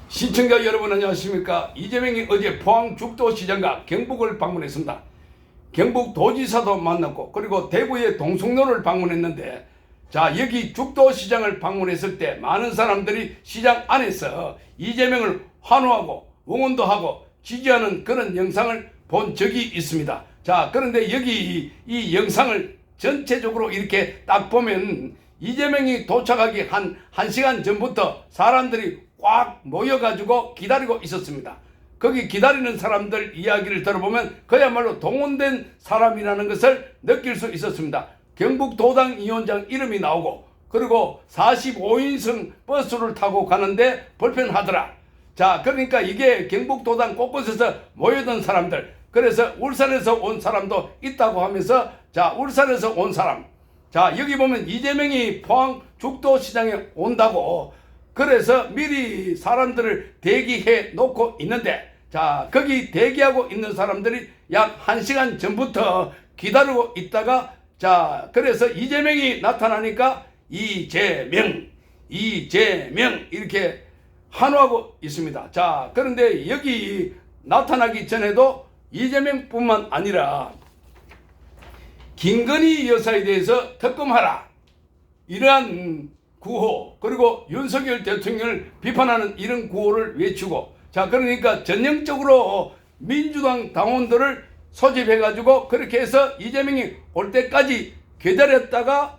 시청자 여러분 안녕하십니까. 이재명이 어제 포항 죽도시장과 경북을 방문했습니다. 경북 도지사도 만났고 그리고 대구의 동성로를 방문했는데, 자, 여기 죽도시장을 방문했을 때 많은 사람들이 시장 안에서 이재명을 환호하고 응원도 하고 지지하는 그런 영상을 본 적이 있습니다. 자, 그런데 여기 이 영상을 전체적으로 이렇게 딱 보면 이재명이 도착하기 한 1시간 전부터 사람들이 꽉 모여가지고 기다리고 있었습니다. 거기 기다리는 사람들 이야기를 들어보면 그야말로 동원된 사람이라는 것을 느낄 수 있었습니다. 경북도당 위원장 이름이 나오고 그리고 45인승 버스를 타고 가는데 불편하더라. 자, 그러니까 이게 경북도당 곳곳에서 모여든 사람들, 그래서 울산에서 온 사람도 있다고 하면서, 자, 울산에서 온 사람, 자, 여기 보면 이재명이 포항 죽도시장에 온다고 그래서 미리 사람들을 대기해 놓고 있는데, 자, 거기 대기하고 있는 사람들이 약 1시간 전부터 기다리고 있다가, 자, 그래서 이재명이 나타나니까 이재명 이렇게 환호하고 있습니다. 자, 그런데 여기 나타나기 전에도 이재명뿐만 아니라 김건희 여사에 대해서 특검하라, 이러한 구호, 그리고 윤석열 대통령을 비판하는 이런 구호를 외치고, 자, 그러니까 전형적으로 민주당 당원들을 소집해가지고 그렇게 해서 이재명이 올 때까지 기다렸다가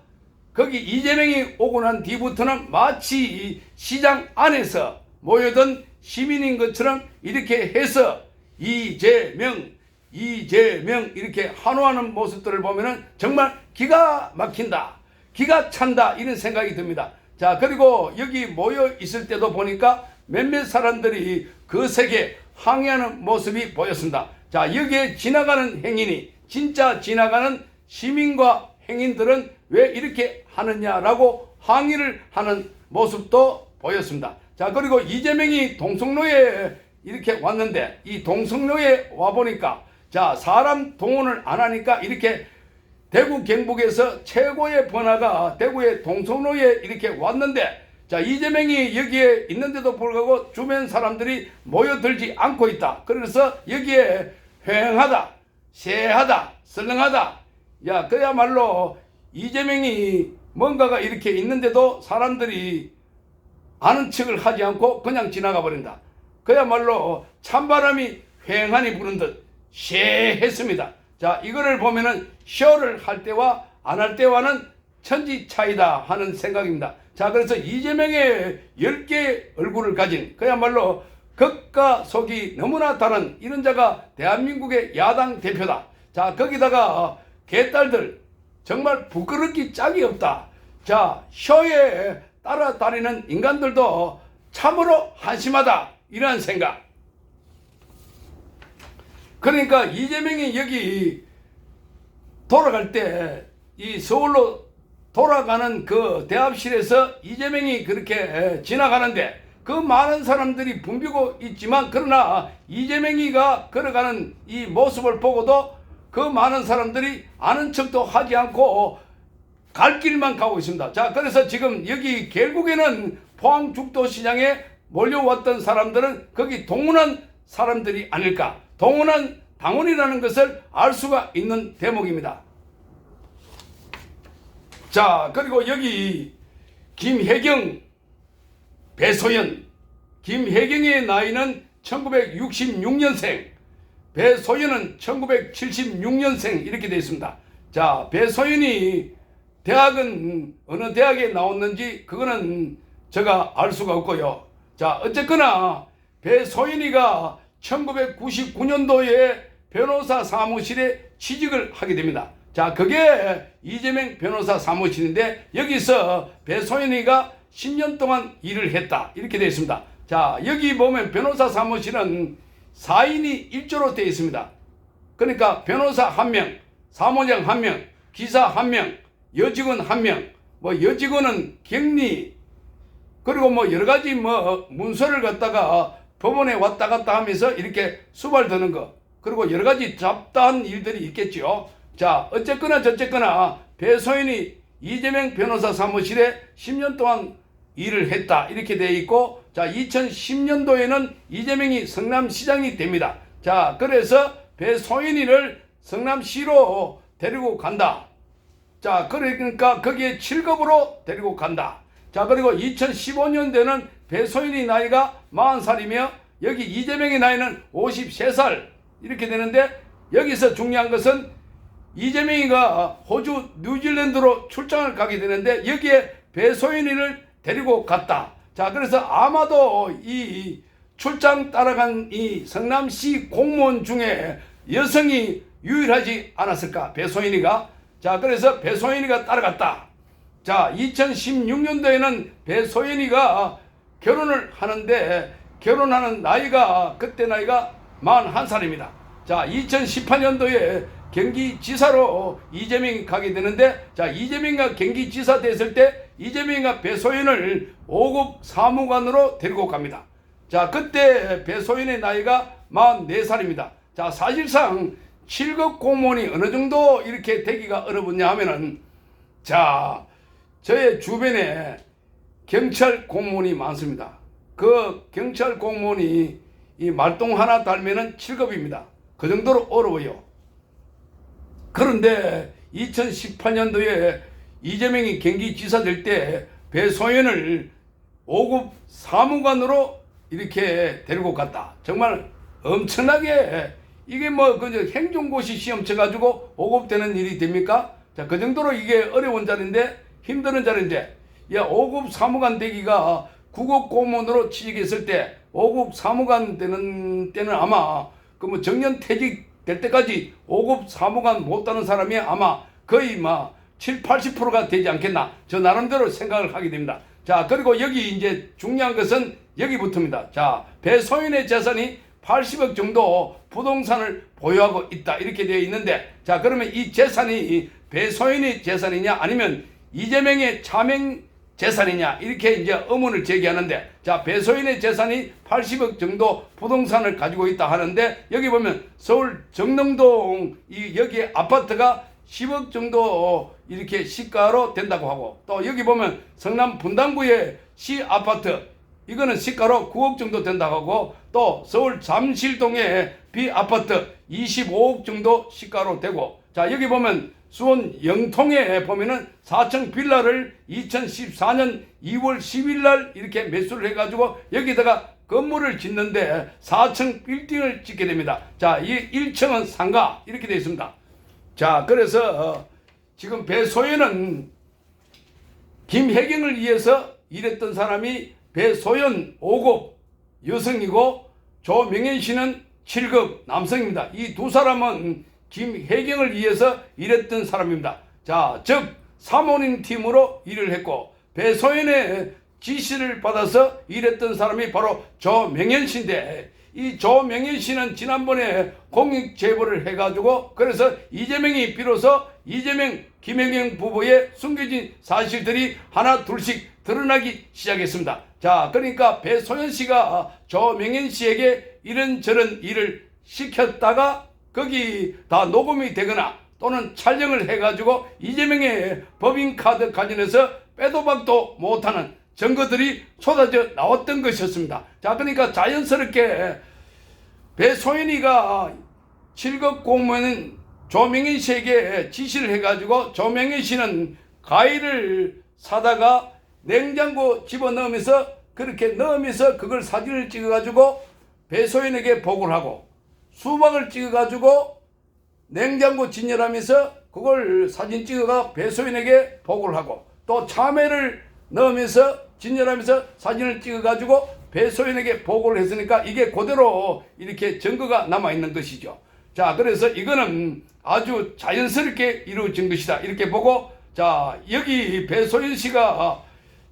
거기 이재명이 오고 난 뒤부터는 마치 시장 안에서 모여든 시민인 것처럼 이렇게 해서 이재명 이렇게 환호하는 모습들을 보면은 정말 기가 막힌다, 기가 찬다, 이런 생각이 듭니다. 자, 그리고 여기 모여 있을 때도 보니까 몇몇 사람들이 거세게 항의하는 모습이 보였습니다. 자, 여기에 지나가는 행인이, 진짜 지나가는 시민과 행인들은 왜 이렇게 하느냐라고 항의를 하는 모습도 보였습니다. 자, 그리고 이재명이 동성로에 이렇게 왔는데, 이 동성로에 와보니까, 자, 사람 동원을 안 하니까 이렇게 대구 경북에서 최고의 번화가 대구의 동성로에 이렇게 왔는데, 자, 이재명이 여기에 있는데도 불구하고 주변 사람들이 모여들지 않고 있다. 그래서 여기에 휑하다, 쎄하다, 썰렁하다, 야, 그야말로 이재명이 뭔가가 이렇게 있는데도 사람들이 아는 척을 하지 않고 그냥 지나가 버린다. 그야말로 찬바람이 휑하니 부는 듯 쎄했습니다. 자, 이거를 보면은 쇼를 할 때와 안 할 때와는 천지 차이다 하는 생각입니다. 자, 그래서 이재명의 10개의 얼굴을 가진 그야말로 겉과 속이 너무나 다른 이런 자가 대한민국의 야당 대표다. 자, 거기다가 개딸들 정말 부끄럽기 짝이 없다. 자, 쇼에 따라다니는 인간들도 참으로 한심하다, 이러한 생각. 그러니까 이재명이 여기 돌아갈 때 이 서울로 돌아가는 그 대합실에서 이재명이 그렇게 지나가는데 그 많은 사람들이 붐비고 있지만, 그러나 이재명이가 걸어가는 이 모습을 보고도 그 많은 사람들이 아는 척도 하지 않고 갈 길만 가고 있습니다. 자, 그래서 지금 여기 결국에는 포항 죽도시장에 몰려왔던 사람들은 거기 동원한 사람들이 아닐까, 동원한 당원이라는 것을 알 수가 있는 대목입니다. 자, 그리고 여기 김혜경, 배소연, 김혜경의 나이는 1966년생, 배소연은 1976년생 이렇게 되어 있습니다. 자, 배소연이 대학은 어느 대학에 나왔는지 그거는 제가 알 수가 없고요. 자, 어쨌거나 배소연이가 1999년도에 변호사 사무실에 취직을 하게 됩니다. 자, 그게 이재명 변호사 사무실인데 여기서 배소연이가 10년 동안 일을 했다, 이렇게 되어 있습니다. 자, 여기 보면 변호사 사무실은 4인이 1조로 되어 있습니다. 그러니까 변호사 1명, 사무장 1명, 기사 1명, 여직원 1명, 뭐 여직원은 격리, 그리고 뭐 여러가지 뭐 문서를 갖다가 법원에 왔다 갔다 하면서 이렇게 수발드는 거, 그리고 여러가지 잡다한 일들이 있겠죠. 자, 어쨌거나 저쨌거나 배소연이 이재명 변호사 사무실에 10년 동안 일을 했다 이렇게 되어 있고, 자 2010년도에는 이재명이 성남시장이 됩니다. 자 그래서 배소연이를 성남시로 데리고 간다. 자 그러니까 거기에 7급으로 데리고 간다. 자 그리고 2015년도에는 배소연이 나이가 40살이며 여기 이재명의 나이는 53살 이렇게 되는데, 여기서 중요한 것은 이재명이가 호주 뉴질랜드로 출장을 가게 되는데 여기에 배소연이를 데리고 갔다. 자 그래서 아마도 이 출장 따라간 이 성남시 공무원 중에 여성이 유일하지 않았을까, 배소연이가. 자 그래서 배소연이가 따라갔다. 자 2016년도에는 배소연이가 결혼을 하는데 결혼하는 나이가 그때 나이가 41살입니다. 자 2018년도에 경기지사로 이재명이 가게 되는데, 자 이재명이가 경기지사 됐을 때 이재명이가 배소연을 5급 사무관으로 데리고 갑니다. 자 그때 배소연의 나이가 44살입니다. 자 사실상 7급 공무원이 어느 정도 이렇게 되기가 어렵냐 하면은, 자 저의 주변에 경찰 공무원이 많습니다. 그 경찰 공무원이 이 말똥 하나 달면은 7급입니다. 그 정도로 어려워요. 그런데 2018년도에 이재명이 경기지사 될 때 배소연을 5급 사무관으로 이렇게 데리고 갔다. 정말 엄청나게, 이게 뭐 그저 행정고시 시험 쳐가지고 5급 되는 일이 됩니까? 자, 그 정도로 이게 어려운 자리인데, 힘드는 자리인데, 야 5급 사무관 되기가 9급 공무원으로 취직했을 때 5급 사무관 되는 때는 아마 그 뭐 정년 퇴직 될 때까지 5급 사무관 못 따는 사람이 아마 거의 막 7, 80%가 되지 않겠나, 저 나름대로 생각을 하게 됩니다. 자 그리고 여기 이제 중요한 것은 여기부터입니다. 자 배소연의 재산이 80억 정도 부동산을 보유하고 있다 이렇게 되어 있는데, 자 그러면 이 재산이 배소연의 재산이냐 아니면 이재명의 차명 재산이냐 이렇게 이제 의문을 제기하는데, 자 배소연의 재산이 80억 정도 부동산을 가지고 있다 하는데, 여기 보면 서울 정릉동 이 여기 아파트가 10억 정도 이렇게 시가로 된다고 하고, 또 여기 보면 성남 분당구의 시 아파트 이거는 시가로 9억 정도 된다고 하고, 또 서울 잠실동의 비 아파트 25억 정도 시가로 되고, 자 여기 보면 수원 영통에 보면은 4층 빌라를 2014년 2월 10일 날 이렇게 매수를 해가지고 여기다가 건물을 짓는데 4층 빌딩을 짓게 됩니다. 자, 이 1층은 상가 이렇게 되어 있습니다. 자, 그래서 지금 배소연은 김혜경을 위해서 일했던 사람이 배소연 5급 여성이고 조명현 씨는 7급 남성입니다. 이 두 사람은 김혜경을 위해서 일했던 사람입니다. 자, 즉 사모님 팀으로 일을 했고, 배소연의 지시를 받아서 일했던 사람이 바로 조명현 씨인데, 이 조명현 씨는 지난번에 공익 제보를 해가지고 그래서 이재명이 비로소 이재명 김혜경 부부의 숨겨진 사실들이 하나 둘씩 드러나기 시작했습니다. 자 그러니까 배소연 씨가 조명현 씨에게 이런저런 일을 시켰다가 거기 다 녹음이 되거나 또는 촬영을 해가지고 이재명의 법인카드 관련해서 빼도 박도 못하는 증거들이 쏟아져 나왔던 것이었습니다. 자 그러니까 자연스럽게 배소연이가 7급 공무원 조명현 씨에게 지시를 해가지고 조명현 씨는 과일을 사다가 냉장고 집어넣으면서 그렇게 넣으면서 그걸 사진을 찍어가지고 배소연에게 보고를 하고, 수박을 찍어가지고 냉장고 진열하면서 그걸 사진 찍어가 배소연에게 보고를 하고, 또 참외를 넣으면서 진열하면서 사진을 찍어가지고 배소연에게 보고를 했으니까 이게 그대로 이렇게 증거가 남아있는 것이죠. 자 그래서 이거는 아주 자연스럽게 이루어진 것이다 이렇게 보고, 자 여기 배소연 씨가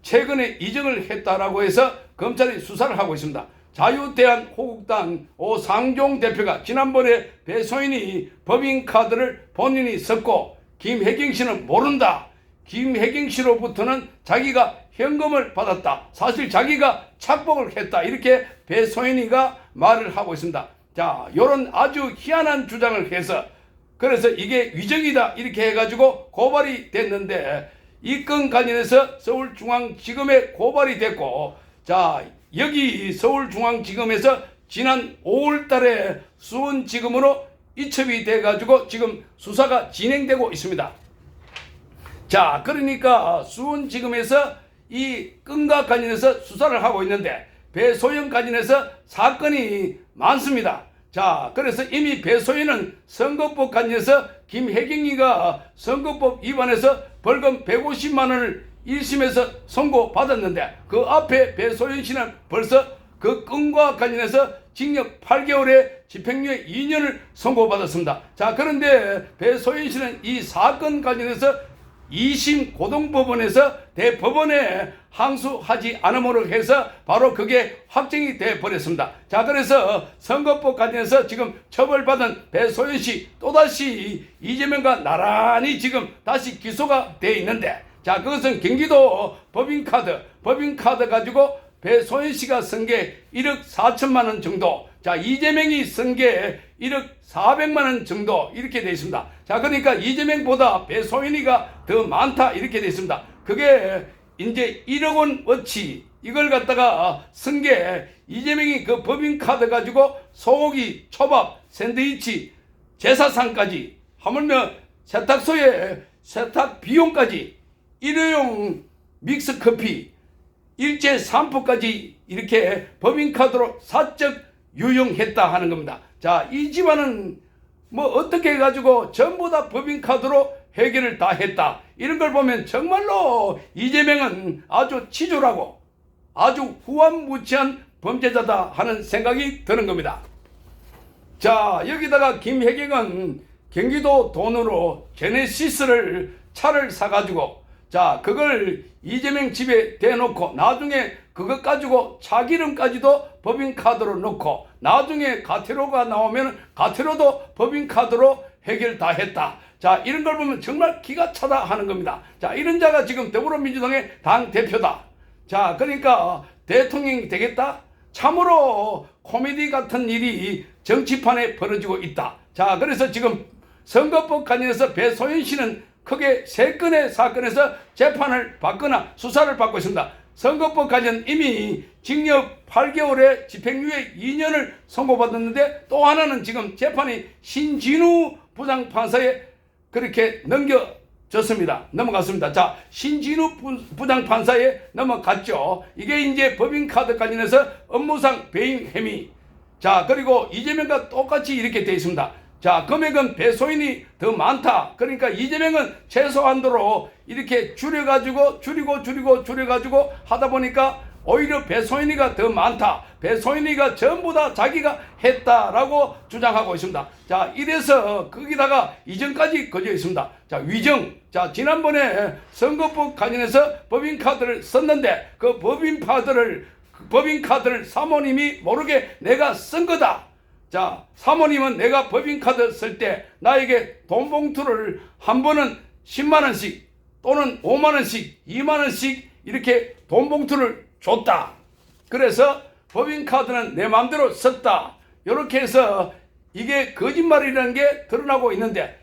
최근에 이적을 했다라고 해서 검찰이 수사를 하고 있습니다. 자유대한호국당 오상종 대표가 지난번에 배소연이 법인카드를 본인이 썼고 김혜경 씨는 모른다, 김혜경 씨로부터는 자기가 현금을 받았다, 사실 자기가 착복을 했다 이렇게 배소연이가 말을 하고 있습니다. 자 요런 아주 희한한 주장을 해서 그래서 이게 위정이다 이렇게 해가지고 고발이 됐는데, 이 건 관련해서 서울중앙지검에 고발이 됐고, 자, 여기 서울중앙지검에서 지난 5월 달에 수원지검으로 이첩이 돼가지고 지금 수사가 진행되고 있습니다. 자, 그러니까 수원지검에서 이 건과 관련해서 수사를 하고 있는데 배소연 관련해서 사건이 많습니다. 자, 그래서 이미 배소연은 선거법 관련해서 김혜경이가 선거법 위반해서 벌금 150만 원을 1심에서 선고받았는데 그 앞에 배소연 씨는 벌써 그 건과 관련해서 징역 8개월에 집행유예 2년을 선고받았습니다. 자, 그런데 배소연 씨는 이 사건 관련해서 2심 고등법원에서 대법원에 항소하지 않음으로 해서 바로 그게 확정이 돼 버렸습니다. 자, 그래서 선거법 관련해서 지금 처벌받은 배소연 씨 또다시 이재명과 나란히 지금 다시 기소가 돼 있는데, 자, 그것은 경기도 법인카드 가지고 배소연 씨가 쓴 게 1억 4천만 원 정도, 자, 이재명이 쓴 게 1억 400만 원 정도 이렇게 되어 있습니다. 자, 그러니까 이재명보다 배소연이가 더 많다 이렇게 되어 있습니다. 그게 이제 1억 원어치 이걸 갖다가 쓴 게 이재명이 그 법인카드 가지고 소고기, 초밥, 샌드위치, 제사상까지 하물며 세탁소에 세탁 비용까지 일회용 믹스커피, 일제 산포까지 이렇게 법인카드로 사적 유용했다 하는 겁니다. 자, 이 집안은 뭐 어떻게 해가지고 전부 다 법인카드로 해결을 다 했다. 이런 걸 보면 정말로 이재명은 아주 치졸하고 아주 후한무치한 범죄자다 하는 생각이 드는 겁니다. 자, 여기다가 김혜경은 경기도 돈으로 제네시스를 차를 사가지고, 자, 그걸 이재명 집에 대놓고 나중에 그것 가지고 차 기름까지도 법인카드로 넣고 나중에 가태료가 나오면 가태료도 법인카드로 해결 다 했다. 자, 이런 걸 보면 정말 기가 차다 하는 겁니다. 자, 이런 자가 지금 더불어민주당의 당대표다. 자, 그러니까 대통령이 되겠다? 참으로 코미디 같은 일이 정치판에 벌어지고 있다. 자, 그래서 지금 선거법 관련해서 배소연 씨는 크게 3건의 사건에서 재판을 받거나 수사를 받고 있습니다. 선거법 관련 이미 징역 8개월에 집행유예 2년을 선고받았는데 또 하나는 지금 재판이 신진우 부장판사에 그렇게 넘어갔습니다. 자, 신진우 부장판사에 넘어갔죠. 이게 이제 법인카드 관련해서 업무상 배임 혐의. 자, 그리고 이재명과 똑같이 이렇게 되어 있습니다. 자, 금액은 배소연이 더 많다. 그러니까 이재명은 최소한도로 이렇게 줄여가지고 줄여가지고 하다 보니까 오히려 배소연이가 더 많다. 배소연이가 전부 다 자기가 했다라고 주장하고 있습니다. 자, 이래서 거기다가 이전까지 걸려 있습니다. 자, 위정. 자, 지난번에 선거법 관련해서 법인카드를 썼는데 그 법인카드를 사모님이 모르게 내가 쓴 거다. 자, 사모님은 내가 법인카드 쓸 때 나에게 돈 봉투를 한 번은 10만원씩 또는 5만원씩 2만원씩 이렇게 돈 봉투를 줬다. 그래서 법인카드는 내 마음대로 썼다. 이렇게 해서 이게 거짓말이라는 게 드러나고 있는데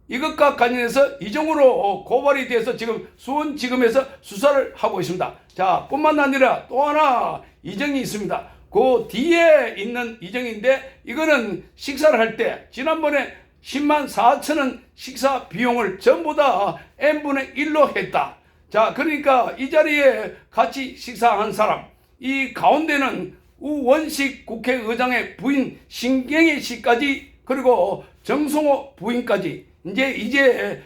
이것과 관련해서 이정으로 고발이 돼서 지금 수원지검에서 수사를 하고 있습니다. 자, 뿐만 아니라 또 하나 이정이 있습니다. 그 뒤에 있는 이정인데 이거는 식사를 할 때 지난번에 10만 4천 원 식사 비용을 전부 다 n분의 1로 했다. 자, 그러니까 이 자리에 같이 식사한 사람, 이 가운데는 우원식 국회의장의 부인 신경희 씨까지 그리고 정성호 부인까지 이제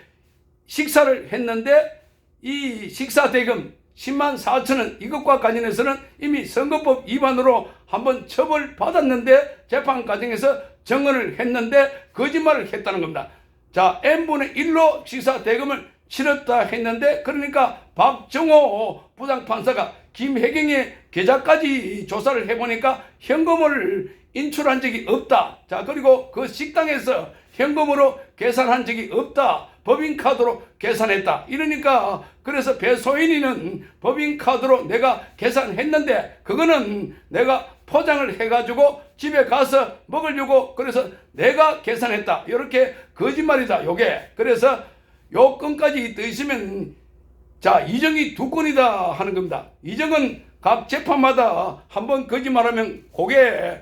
식사를 했는데 이 식사 대금 10만 4천 원 이것과 관련해서는 이미 선거법 위반으로 한번 처벌받았는데 재판 과정에서 정언을 했는데 거짓말을 했다는 겁니다. 자, n분의 1로 식사 대금을 치렀다 했는데 그러니까 박정호 부장판사가 김혜경의 계좌까지 조사를 해보니까 현금을 인출한 적이 없다. 자, 그리고 그 식당에서 현금으로 계산한 적이 없다. 법인카드로 계산했다. 이러니까 그래서 배소연이는 법인카드로 내가 계산했는데 그거는 내가 포장을 해가지고 집에 가서 먹으려고 그래서 내가 계산했다. 이렇게 거짓말이다. 요게. 그래서 요 건까지 떠 있으면 자, 이정이 두 건이다 하는 겁니다. 이정은 각 재판마다 한번 거짓말하면 그게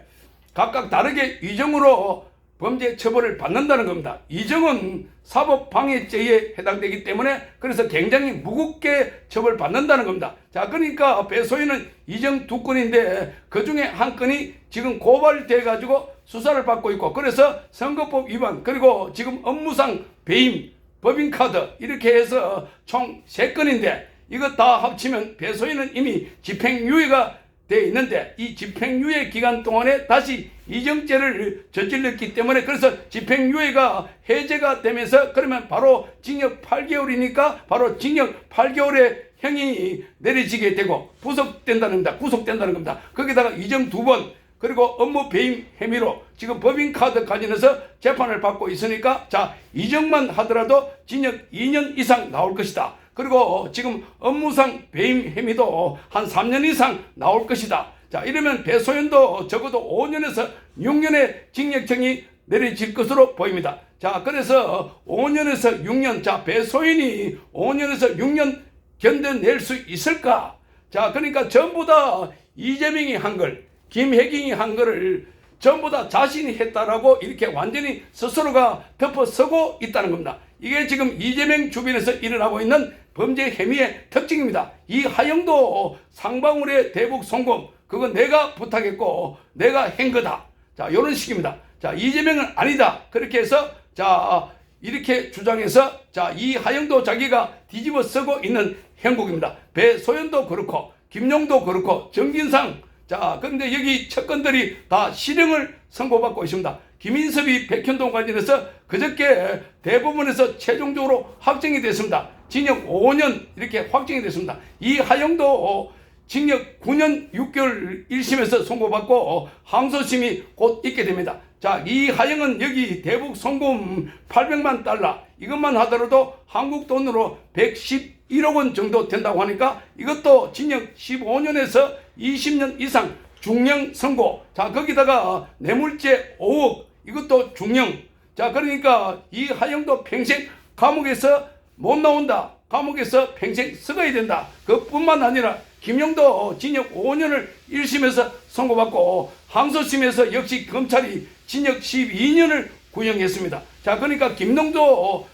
각각 다르게 이정으로 범죄 처벌을 받는다는 겁니다. 이정은 사법방해죄에 해당되기 때문에 그래서 굉장히 무겁게 처벌받는다는 겁니다. 자, 그러니까 배소인은 이정 두 건인데 그 중에 한 건이 지금 고발돼 가지고 수사를 받고 있고, 그래서 선거법 위반 그리고 지금 업무상 배임 법인카드 이렇게 해서 총 3건인데 이거 다 합치면 배소인은 이미 집행유예가 돼 있는데 이 집행유예 기간 동안에 다시 이정죄를 저질렀기 때문에 그래서 집행유예가 해제가 되면서 그러면 바로 징역 8개월이니까 바로 징역 8개월의 형이 내려지게 되고 구속된다는 겁니다. 거기다가 이정 2번 그리고 업무 배임 혐의로 지금 법인카드 관련해서 재판을 받고 있으니까 자, 이정만 하더라도 징역 2년 이상 나올 것이다. 그리고 지금 업무상 배임 혐의도 한 3년 이상 나올 것이다. 자, 이러면 배소연도 적어도 5년에서 6년의 징역형이 내려질 것으로 보입니다. 자, 그래서 5년에서 6년, 자, 배소연이 5년에서 6년 견뎌낼 수 있을까? 자, 그러니까 전부 다 이재명이 한 걸, 김혜경이 한 거를 전부 다 자신이 했다라고 이렇게 완전히 스스로가 덮어서고 있다는 겁니다. 이게 지금 이재명 주변에서 일어나고 있는 범죄 혐의의 특징입니다. 이 하영도 상방울의 대북 송금 그건 내가 부탁했고 내가 한 거다. 자, 이런 식입니다. 자, 이재명은 아니다. 그렇게 해서 자, 이렇게 주장해서 자, 이 하영도 자기가 뒤집어 쓰고 있는 형국입니다. 배소연도 그렇고 김용도 그렇고 정진상, 자, 그런데 여기 척건들이 다 실형을 선고받고 있습니다. 김인섭이 백현동 관련해서 그저께 대법원에서 최종적으로 확정이 됐습니다. 징역 5년 이렇게 확정이 됐습니다. 이 하영도 징역 9년 6개월 1심에서 선고받고 항소심이 곧 있게 됩니다. 자, 이 하영은 여기 대북 송금 800만 달러 이것만 하더라도 한국 돈으로 111억 원 정도 된다고 하니까 이것도 징역 15년에서 20년 이상 중형 선고. 자, 거기다가 뇌물죄 5억 이것도 중형. 자, 그러니까 이 하영도 평생 감옥에서 못 나온다. 감옥에서 평생 썩어야 된다. 그뿐만 아니라 김용도 징역 5년을 1심에서 선고받고 항소심에서 역시 검찰이 징역 12년을 구형했습니다. 자, 그러니까 김용도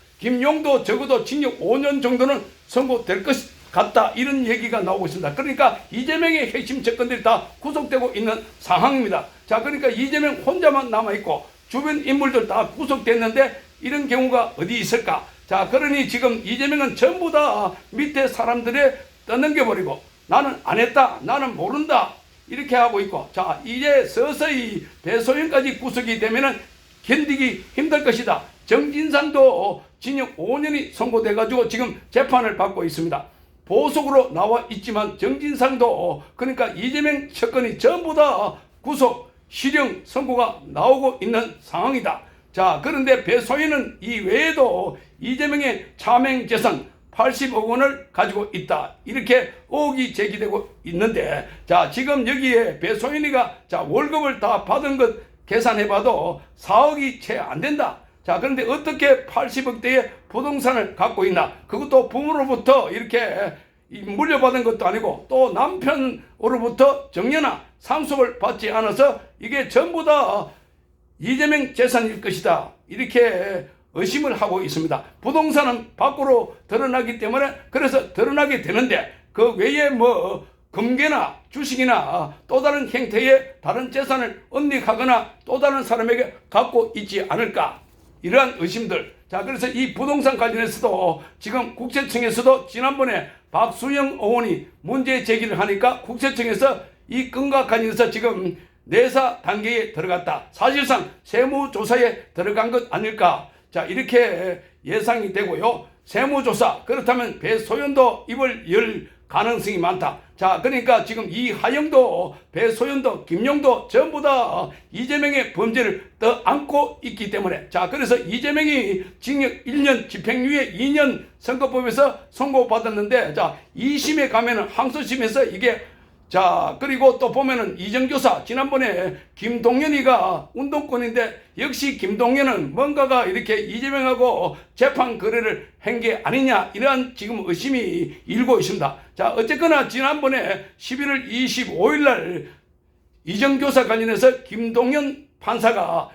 적어도 징역 5년 정도는 선고될 것 같다. 이런 얘기가 나오고 있습니다. 그러니까 이재명의 핵심 접근들이 다 구속되고 있는 상황입니다. 자, 그러니까 이재명 혼자만 남아있고 주변 인물들 다 구속됐는데 이런 경우가 어디 있을까? 자, 그러니 지금 이재명은 전부 다 밑에 사람들에 떠넘겨버리고 나는 안 했다, 나는 모른다 이렇게 하고 있고, 자, 이제 서서히 배소연까지 구속이 되면은 견디기 힘들 것이다. 정진상도 징역 5년이 선고돼가지고 지금 재판을 받고 있습니다. 보석으로 나와 있지만 정진상도 그러니까 이재명 척건이 전부 다 구속, 실형 선고가 나오고 있는 상황이다. 자, 그런데 배소연은 이 외에도 이재명의 차명 재산 80억 원을 가지고 있다. 이렇게 의혹이 제기되고 있는데, 자, 지금 여기에 배소연이가 자, 월급을 다 받은 것 계산해봐도 4억이 채 안 된다. 자, 그런데 어떻게 80억대의 부동산을 갖고 있나? 그것도 부모로부터 이렇게 물려받은 것도 아니고 또 남편으로부터 정려나 상속을 받지 않아서 이게 전부 다 이재명 재산일 것이다. 이렇게 의심을 하고 있습니다. 부동산은 밖으로 드러나기 때문에 그래서 드러나게 되는데 그 외에 뭐 금괴나 주식이나 또 다른 형태의 다른 재산을 은닉하거나 또 다른 사람에게 갖고 있지 않을까, 이러한 의심들. 자, 그래서 이 부동산 관련해서도 지금 국세청에서도 지난번에 박수영 의원이 문제 제기를 하니까 국세청에서 이 건과 관련해서 지금 내사 단계에 들어갔다. 사실상 세무조사에 들어간 것 아닐까. 자, 이렇게 예상이 되고요. 세무조사, 그렇다면 배소연도 입을 열 가능성이 많다. 자, 그러니까 지금 이 하영도, 배소연도, 김용도 전부 다 이재명의 범죄를 떠안고 있기 때문에, 자, 그래서 이재명이 징역 1년, 집행유예 2년 선거법에서 선고받았는데, 자, 2심에 가면은 항소심에서 이게 자, 그리고 또 보면은 이정교사, 지난번에 김동연이가 운동권인데 역시 김동연은 뭔가가 이렇게 이재명하고 재판 거래를 한 게 아니냐, 이러한 지금 의심이 일고 있습니다. 자, 어쨌거나 지난번에 11월 25일 날 이정교사 관련해서 김동연 판사가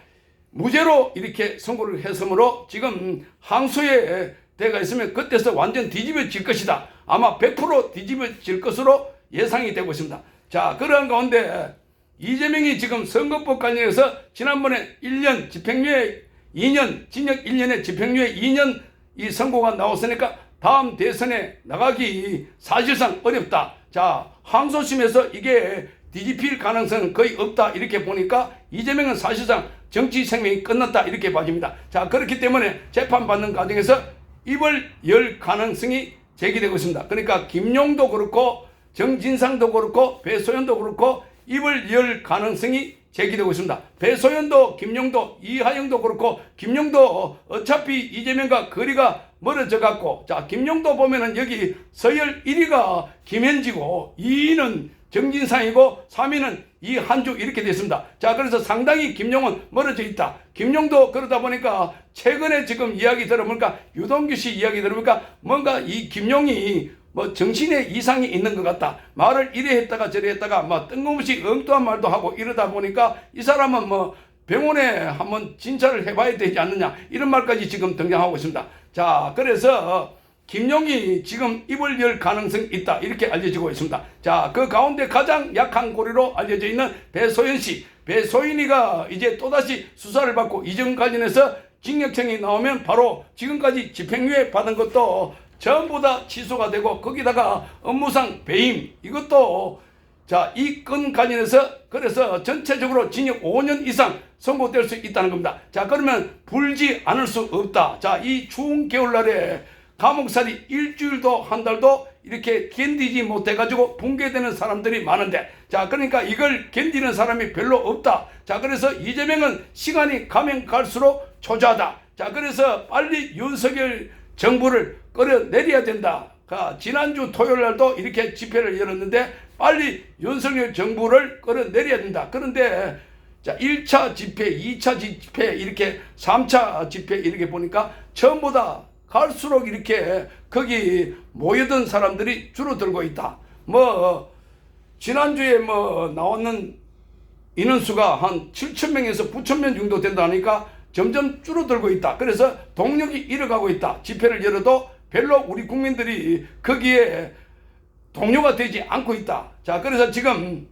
무죄로 이렇게 선고를 했으므로 지금 항소에 대가 있으면 그때서 완전 뒤집어질 것이다. 아마 100% 뒤집어질 것으로 예상이 되고 있습니다. 자, 그러한 가운데 이재명이 지금 선거법 관련해서 지난번에 1년 집행유예 2년, 징역 1년에 집행유예 2년 이 선고가 나왔으니까 다음 대선에 나가기 사실상 어렵다. 자, 항소심에서 이게 뒤집힐 가능성은 거의 없다, 이렇게 보니까 이재명은 사실상 정치 생명이 끝났다, 이렇게 봐집니다. 자, 그렇기 때문에 재판받는 과정에서 입을 열 가능성이 제기되고 있습니다. 그러니까 김용도 그렇고 정진상도 그렇고 배소연도 그렇고 입을 열 가능성이 제기되고 있습니다. 배소연도, 김용도, 이하영도 그렇고, 김용도 어차피 이재명과 거리가 멀어져 갖고, 자, 김용도 보면은 여기 서열 1위가 김현지고 2위는 정진상이고 3위는 이한주, 이렇게 됐습니다. 자, 그래서 상당히 김용은 멀어져 있다. 김용도 그러다 보니까 최근에 지금 이야기 들어보니까, 유동규 씨 이야기 들어보니까 뭔가 이 김용이 뭐 정신에 이상이 있는 것 같다. 말을 이래 했다가 저래 했다가 뭐 뜬금없이 엉뚱한 말도 하고 이러다 보니까 이 사람은 뭐 병원에 한번 진찰을 해봐야 되지 않느냐, 이런 말까지 지금 등장하고 있습니다. 자, 그래서 김용이 지금 입을 열 가능성이 있다, 이렇게 알려지고 있습니다. 자, 그 가운데 가장 약한 고리로 알려져 있는 배소연 씨, 배소연이가 이제 또다시 수사를 받고 이전 관련해서 징역형이 나오면 바로 지금까지 집행유예 받은 것도 전부 다 취소가 되고, 거기다가 업무상 배임, 이것도 자, 이 건 관련해서 그래서 전체적으로 징역 5년 이상 선고될 수 있다는 겁니다. 자, 그러면 불지 않을 수 없다. 자, 이 추운 겨울날에 감옥살이 일주일도 한 달도 이렇게 견디지 못해가지고 붕괴되는 사람들이 많은데, 자, 그러니까 이걸 견디는 사람이 별로 없다. 자, 그래서 이재명은 시간이 가면 갈수록 초조하다. 자, 그래서 빨리 윤석열 정부를 끌어내려야 된다. 지난주 토요일 날도 이렇게 집회를 열었는데 빨리 윤석열 정부를 끌어내려야 된다. 그런데 자, 1차 집회, 2차 집회, 이렇게 3차 집회 이렇게 보니까 처음보다 갈수록 이렇게 거기 모여든 사람들이 줄어들고 있다. 뭐 지난주에 뭐 나오는 인원수가 한 7,000명에서 9,000명 정도 된다니까 점점 줄어들고 있다. 그래서 동력이 잃어가고 있다. 집회를 열어도 별로 우리 국민들이 거기에 동료가 되지 않고 있다. 자, 그래서 지금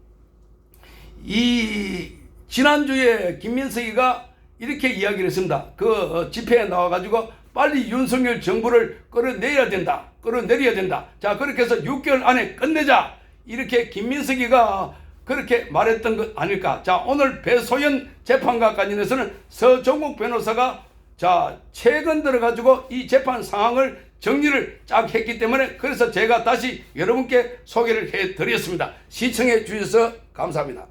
이 지난주에 김민석이가 이렇게 이야기를 했습니다. 그 집회에 나와가지고 빨리 윤석열 정부를 끌어내야 된다. 끌어내려야 된다. 자, 그렇게 해서 6개월 안에 끝내자. 이렇게 김민석이가 그렇게 말했던 것 아닐까. 자, 오늘 배소연 재판과 관련해서는 서종국 변호사가 자, 최근 들어가지고 이 재판 상황을 정리를 쫙 했기 때문에 그래서 제가 다시 여러분께 소개를 해드렸습니다. 시청해 주셔서 감사합니다.